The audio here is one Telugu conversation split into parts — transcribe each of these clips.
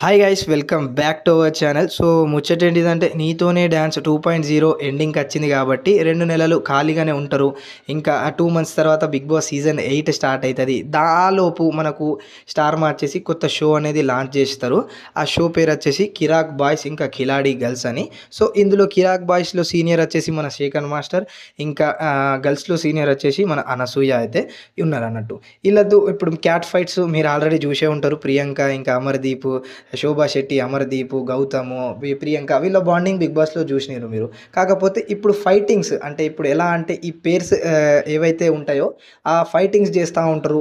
Hi guys welcome back to our channel. So ముచ్చట ఏంటిదంటే నీతోనే డ్యాన్స్ 2.0 ఎండింగ్కి వచ్చింది కాబట్టి 2 నెలలు ఖాళీగానే ఉంటారు. ఇంకా 2 మంత్స్ తర్వాత బిగ్ బాస్ సీజన్ 8 స్టార్ట్ అవుతుంది. దాలోపు మనకు స్టార్ మార్చేసి కొత్త షో అనేది లాంచ్ చేస్తారు. ఆ షో పేరు వచ్చేసి కిరాక్ బాయ్స్ ఇంకా కిలాడి గర్ల్స్ అని. సో ఇందులో కిరాక్ బాయ్స్లో సీనియర్ వచ్చేసి మన శేఖర్ మాస్టర్, ఇంకా గర్ల్స్లో సీనియర్ వచ్చేసి మన అనసూయ అయితే ఉన్నారు అన్నట్టు. వీళ్ళతో ఇప్పుడు క్యాట్ ఫైట్స్ మీరు ఆల్రెడీ చూసే ఉంటారు. ప్రియాంక ఇంకా అమర్దీప్, శోభా శెట్టి, అమర్దీప్, గౌతము, ప్రియాంక వీళ్ళ బాండింగ్ బిగ్ బాస్లో చూసినారు మీరు. కాకపోతే ఇప్పుడు ఫైటింగ్స్ అంటే ఇప్పుడు ఎలా అంటే ఈ పేర్స్ ఏవైతే ఉంటాయో ఆ ఫైటింగ్స్ చేస్తూ ఉంటారు.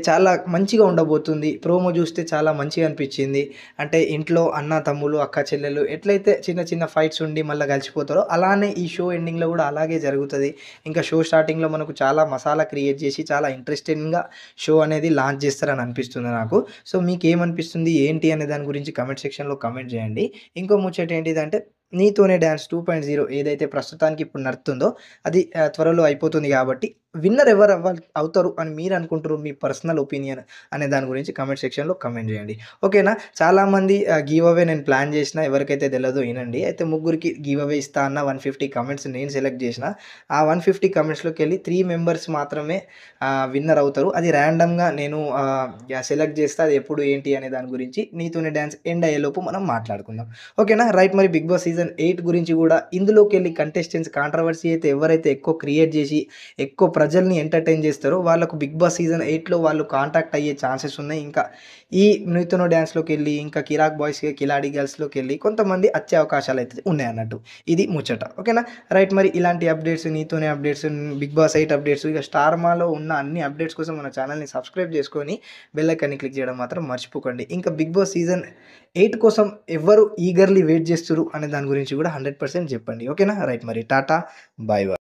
చాలా మంచిగా ఉండబోతుంది. ప్రోమో చూస్తే చాలా మంచిగా అనిపించింది. అంటే ఇంట్లో అన్న తమ్ముళ్ళు, అక్క చెల్లెలు ఎట్లయితే చిన్న చిన్న ఫైట్స్ ఉండి మళ్ళీ కలిసిపోతారో అలానే ఈ షో ఎండింగ్లో కూడా అలాగే జరుగుతుంది. ఇంకా షో స్టార్టింగ్లో మనకు చాలా మసాలా క్రియేట్ చేసి చాలా ఇంట్రెస్టింగ్గా షో అనేది లాంచ్ చేస్తారని అనిపిస్తుంది నాకు. సో మీకు ఏమనిపిస్తుంది ఏంటి అనే దాని గురించి కమెంట్ సెక్షన్లో కమెంట్ చేయండి. ఇంకో ముచ్చట ఏంటిదంటే నీతోనే డ్యాన్స్ 2.0 ఏదైతే ప్రస్తుతానికి ఇప్పుడు నడుతుందో అది త్వరలో అయిపోతుంది కాబట్టి విన్నర్ ఎవరు అవుతారు అని మీరు అనుకుంటారు, మీ పర్సనల్ ఒపీనియన్ అనే దాని గురించి కమెంట్ సెక్షన్లో కమెంట్ చేయండి. ఓకేనా. చాలామంది గివ్ అవే నేను ప్లాన్ చేసిన, ఎవరికైతే తెలియదో వినండి. అయితే ముగ్గురికి గివ్ అవే ఇస్తా అన్న 150 కమెంట్స్ నేను సెలెక్ట్ చేసిన. ఆ 150 కమెంట్స్లోకి వెళ్ళి 3 మెంబర్స్ మాత్రమే విన్నర్ అవుతారు. అది ర్యాండమ్గా నేను సెలెక్ట్ చేస్తే అది ఎప్పుడు ఏంటి అనే దాని గురించి నీతోనే డ్యాన్స్ ఎండ్ అయ్యేలోపు మనం మాట్లాడుకుందాం. ఓకేనా. రైట్. మరి బిగ్ బాస్ సీజన్ 8 గురించి కూడా ఇందులోకి వెళ్ళి కంటెస్టెంట్స్ కాంట్రవర్సీ అయితే ఎవరైతే ఎక్కువ క్రియేట్ చేసి ఎక్కువ ప్రజల్ని ఎంటర్టైన్ చేస్తారో వాళ్ళకు బిగ్ బాస్ సీజన్ 8లో వాళ్ళు కాంటాక్ట్ అయ్యే ఛాన్సెస్ ఉన్నాయి. ఇంకా ఈ నీతోనో డ్యాన్స్లోకి వెళ్ళి ఇంకా కిరాక్ బాయ్స్, కిలాడి గర్ల్స్లోకి వెళ్ళి కొంతమంది వచ్చే అవకాశాలు అయితే ఉన్నాయి అన్నట్టు. ఇది ముచ్చట. ఓకేనా. రైట్. మరి ఇలాంటి అప్డేట్స్, నీతోనే అప్డేట్స్, బిగ్ బాస్ 8 అప్డేట్స్, ఇక స్టార్ మాలో ఉన్న అన్ని అప్డేట్స్ కోసం మన ఛానల్ని సబ్స్క్రైబ్ చేసుకొని బెల్ ఐకాన్ని క్లిక్ చేయడం మాత్రం మర్చిపోకండి. ఇంకా బిగ్ బాస్ సీజన్ 8 కోసం ఎవరు ఈగర్లీ వెయిట్ చేస్తున్నారు అనే దాని గురించి కూడా 100% చెప్పండి. ఓకేనా. రైట్. మరి టాటా, బాయ్ బాయ్.